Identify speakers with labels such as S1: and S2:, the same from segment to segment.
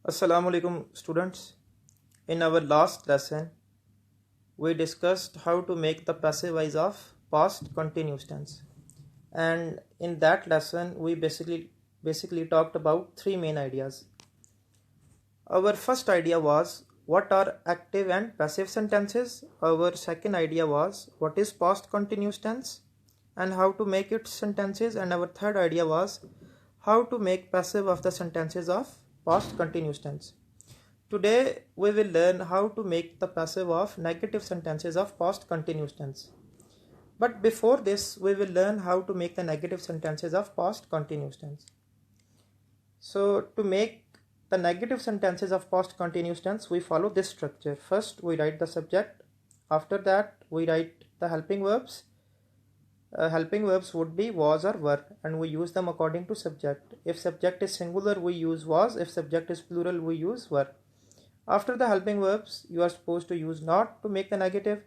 S1: Assalamu alaikum students. In our last lesson, we discussed how to make the passive voice of past continuous tense. And in that lesson, we basically talked about three main ideas. Our first idea was what are active and passive sentences. Our second idea was what is past continuous tense and how to make its sentences. And our third idea was how to make passive of the sentences of past continuous tense. Today we will learn how to make the passive of negative sentences of past continuous tense. But before this, we will learn how to make the negative sentences of past continuous tense. So to make the negative sentences of past continuous tense, we follow this structure. First, we write the subject. After that, we write the helping verbs. Helping verbs would be was or were, and we use them according to subject. If subject is singular, we use was. If subject is plural, we use were. After the helping verbs, you are supposed to use not to make the negative,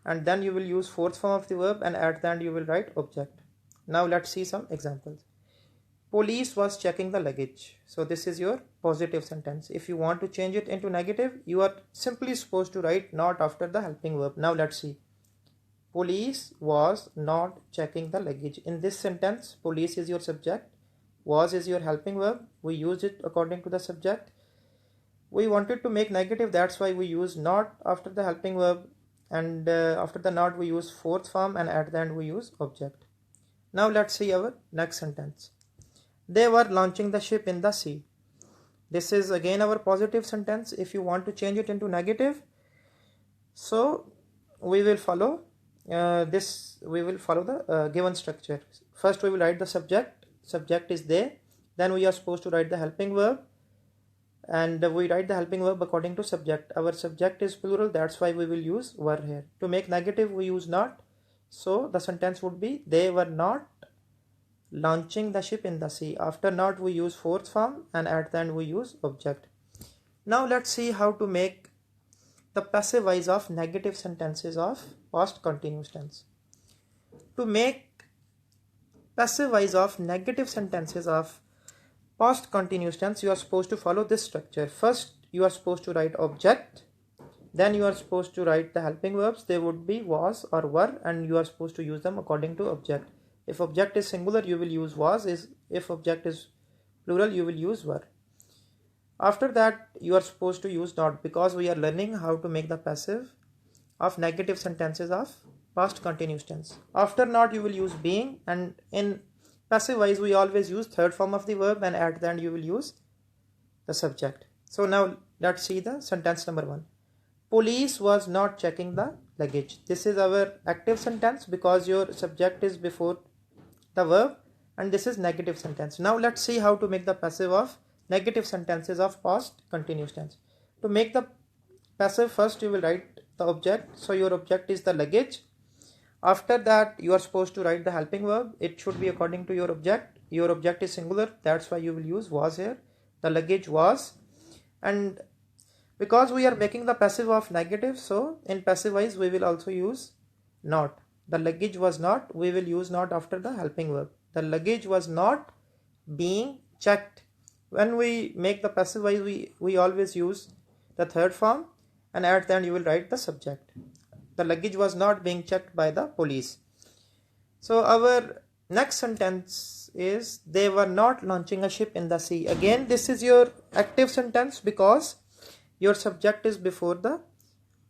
S1: and then you will use fourth form of the verb, and at the end you will write object. Now let's see some examples. Police was checking the luggage. So this is your positive sentence. If you want to change it into negative, you are simply supposed to write not after the helping verb. Now let's see. Police was not checking the luggage. In this sentence, police is your subject, was is your helping verb. We used it according to the subject. We wanted to make negative, that's why we use not after the helping verb, and after the not we use fourth form, and at the end we use object. Now let's see our next sentence. They were launching the ship in the sea. This is again our positive sentence. If you want to change it into negative, so we will follow the given structure. First we will write the subject is they, then we are supposed to write the helping verb, and we write the helping verb according to subject. Our subject is plural, that's why we will use were here. To make negative we use not, so the sentence would be they were not launching the ship in the sea. After not we use fourth form, and at the end we use object. Now let's see how to make the passive voice of negative sentences of past continuous tense. To make passive voice of negative sentences of past continuous tense, you are supposed to follow this structure. First, you are supposed to write object, then you are supposed to write the helping verbs. They would be was or were, and you are supposed to use them according to object. If object is singular, you will use was. If object is plural, you will use were. After that, you are supposed to use not, because we are learning how to make the passive of negative sentences of past continuous tense. After not, you will use being, and in passive wise we always use third form of the verb, and at the end you will use the subject. So now let's see the sentence number 1. Police was not checking the luggage. This is our active sentence because your subject is before the verb, and this is negative sentence. Now let's see how to make the passive of negative sentences of past continuous tense. To make the passive, first you will write the object. So your object is the luggage. After that, you are supposed to write the helping verb. It should be according to your object. Your object is singular, that's why you will use was here. The luggage was. And because we are making the passive of negative, so in passive wise we will also use not. The luggage was not, we will use not after the helping verb. The luggage was not being checked. When we make the passive wise, we always use the third form, and at the end you will write the subject. The luggage was not being checked by the police. So our next sentence is they were not launching a ship in the sea. Again, this is your active sentence because your subject is before the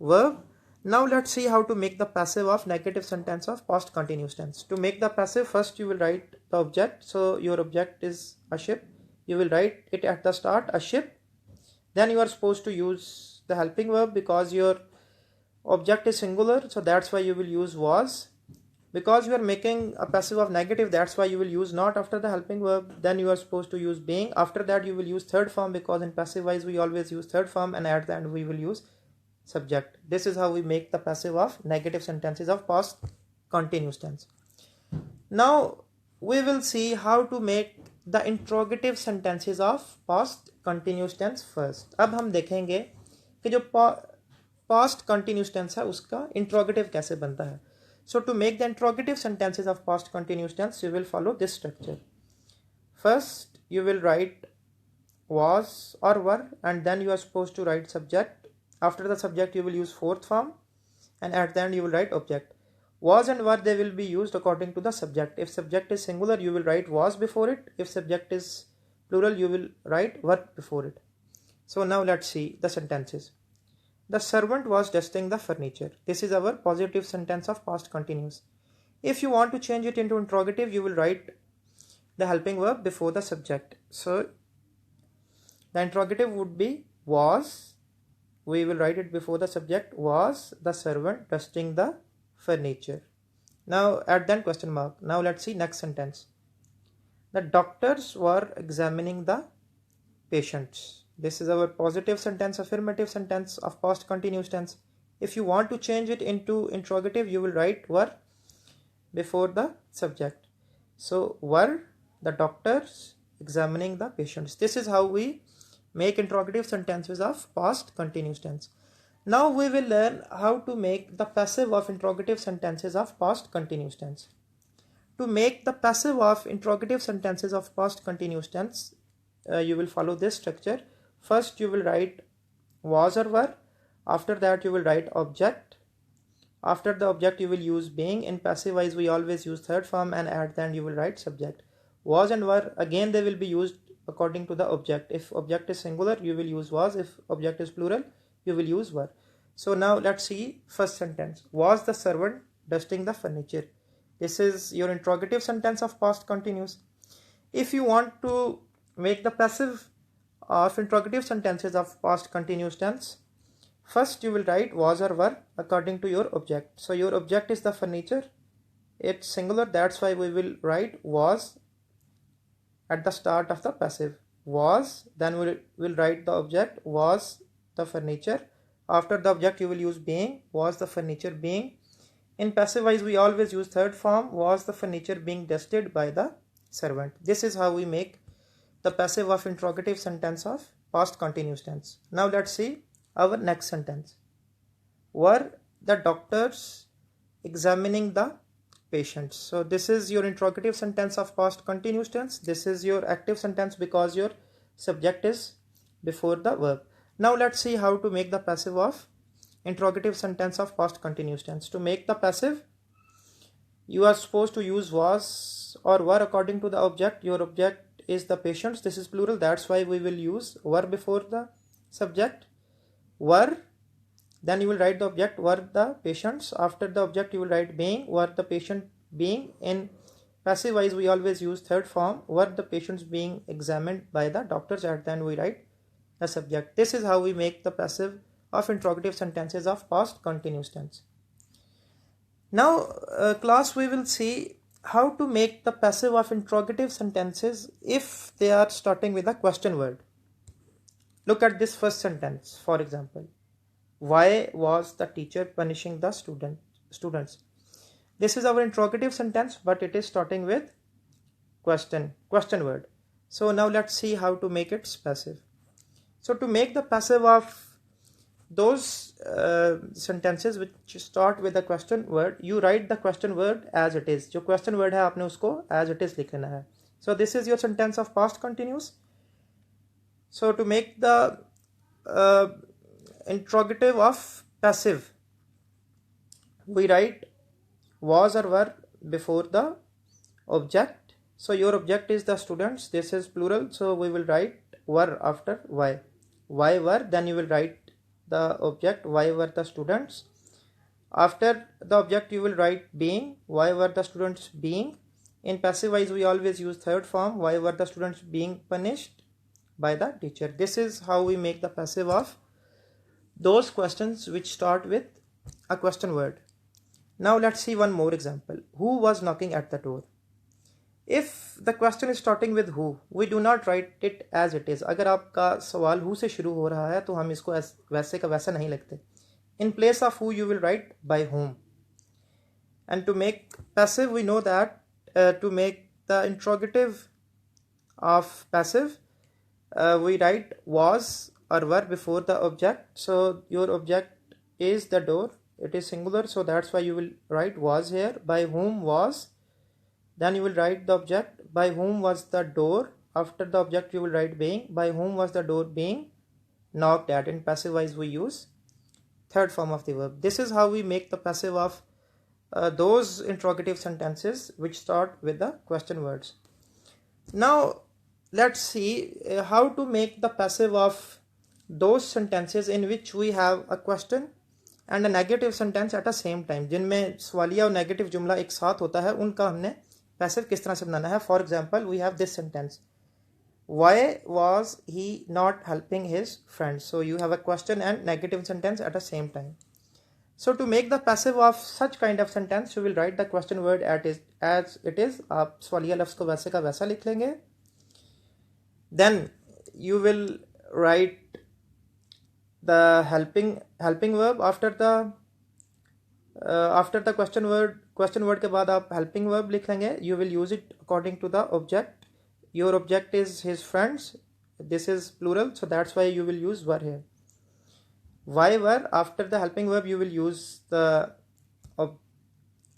S1: verb. Now let's see how to make the passive of negative sentence of past continuous tense. To make the passive, first you will write the object. So your object is a ship. You will write it at the start, a ship. Then you are supposed to use the helping verb because your object is singular, so that's why you will use was. Because you are making a passive of negative, that's why you will use not after the helping verb. Then you are supposed to use being. After that you will use third form, because in passive wise we always use third form, and at the end we will use subject. This is how we make the passive of negative sentences of past continuous tense. Now we will see how to make the interrogative sentences of past continuous tense first. अब हम देखेंगे कि जो past continuous tense है उसका interrogative कैसे बनता है. So to make the interrogative sentences of past continuous tense, you will follow this structure. First, you will write was or were, and then you are supposed to write subject. After the subject you will use fourth form, and at the end you will write object. Was and were, they will be used according to the subject. If subject is singular, you will write was before it. If subject is plural, you will write were before it. So now let's see the sentences. The servant was dusting the furniture. This is our positive sentence of past continuous. If you want to change it into interrogative, you will write the helping verb before the subject. So the interrogative would be was, we will write it before the subject, was the servant dusting the furniture. Now add then question mark. Now let's see next sentence. The doctors were examining the patients. This is our positive sentence, affirmative sentence of past continuous tense. If you want to change it into interrogative, you will write were before the subject. So were the doctors examining the patients. This is how we make interrogative sentences of past continuous tense. Now we will learn how to make the passive of interrogative sentences of past continuous tense. To make the passive of interrogative sentences of past continuous tense, you will follow this structure. First you will write was or were. After that you will write object. After the object you will use being. In passive wise we always use third form, and at the end you will write subject. Was and were, again they will be used according to the object. If object is singular, you will use was. If object is plural, you will use were. So now let's see first sentence. Was the servant dusting the furniture? This is your interrogative sentence of past continuous. If you want to make the passive of interrogative sentences of past continuous tense, first you will write was or were according to your object. So your object is the furniture. It's singular, that's why we will write was at the start of the passive. Was, then we will write the object was the furniture. After the object you will use being, was the furniture being. In passive wise we always use third form, was the furniture being dusted by the servant. This is how we make the passive of interrogative sentence of past continuous tense. Now let's see our next sentence. Were the doctors examining the patients? So this is your interrogative sentence of past continuous tense. This is your active sentence because your subject is before the verb. Now let's see how to make the passive of interrogative sentence of past continuous tense. To make the passive, you are supposed to use was or were according to the object. Your object is the patients. This is plural, that's why we will use were before the subject. Were, then you will write the object were the patients. After the object you will write being, were the patient being. In passive wise we always use third form, were the patients being examined by the doctors. At then we write the subject. This is how we make the passive of interrogative sentences of past continuous tense. Now class, we will see how to make the passive of interrogative sentences if they are starting with a question word. Look at this first sentence, for example. Why was the teacher punishing the students? This is our interrogative sentence, but it is starting with question word. So now let's see how to make it passive. So to make the passive of those sentences which start with the question word, you write the question word as it is. जो question word है आपने उसको as it is लिख लेना है. So this is your sentence of past continuous. So to make the interrogative of passive, we write was or were before the object. So your object is the students. This is plural, so we will write were after why. Why were, then you will write the object why were the students. After the object you will write being, why were the students being. In passive wise we always use third form, why were the students being punished by the teacher. This is how we make the passive of those questions which start with a question word. Now let's see one more example. Who was knocking at the door? If the question is starting with who, we do not write it as it is. अगर आपका सवाल who से शुरू हो रहा है तो हम इसको वैसे का वैसा नहीं लिखते. In place of who you will write by whom. And to make passive, we know that to make the interrogative of passive, we write was or were before the object. So your object is the door. It is singular, so that's why you will write was here. By whom was. Then you will write the object by whom was the door. after the object you will write being. By whom was the door being knocked at? In passive voice we use third form of the verb. This is how we make the passive of those interrogative sentences which start with the question words. Now let's see how to make the passive of those sentences in which we have a question and a negative sentence at the same time. जिनमें सवालिया और negative जुमला एक साथ होता है, उनका हमने passive किस तरह से बनाना है. For example, we have this sentence: why was he not helping his friends? So you have a question and negative sentence at the same time. So to make the passive of such kind of sentence, you will write the question word as it is. आप सवालिया लफ्ज़ को वैसे का वैसा लिख लेंगे. Then you will write the helping verb after the question word के बाद आप helping verb लिख लेंगे. You will use it according to the object. Your object is his friends. This is plural, so that's why you will use were here. Why were, after the helping verb you will use the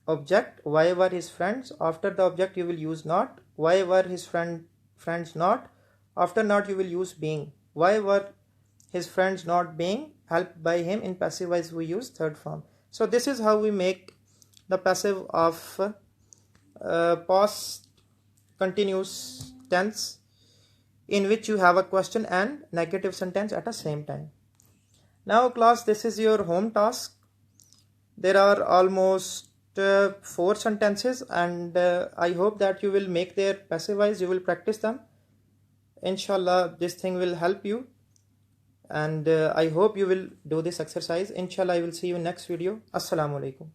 S1: object. Why were his friends? After the object you will use not. Why were his friends not? After not you will use being. Why were his friends not being helped by him? In passive voice we use third form. So this is how we make the passive of past continuous tense in which you have a question and negative sentence at the same time. Now class, this is your home task. There are almost 4 sentences and I hope that you will make their passive voice. You will practice them. Inshallah this thing will help you, and I hope you will do this exercise. Inshallah I will see you in next video. Assalamu alaikum.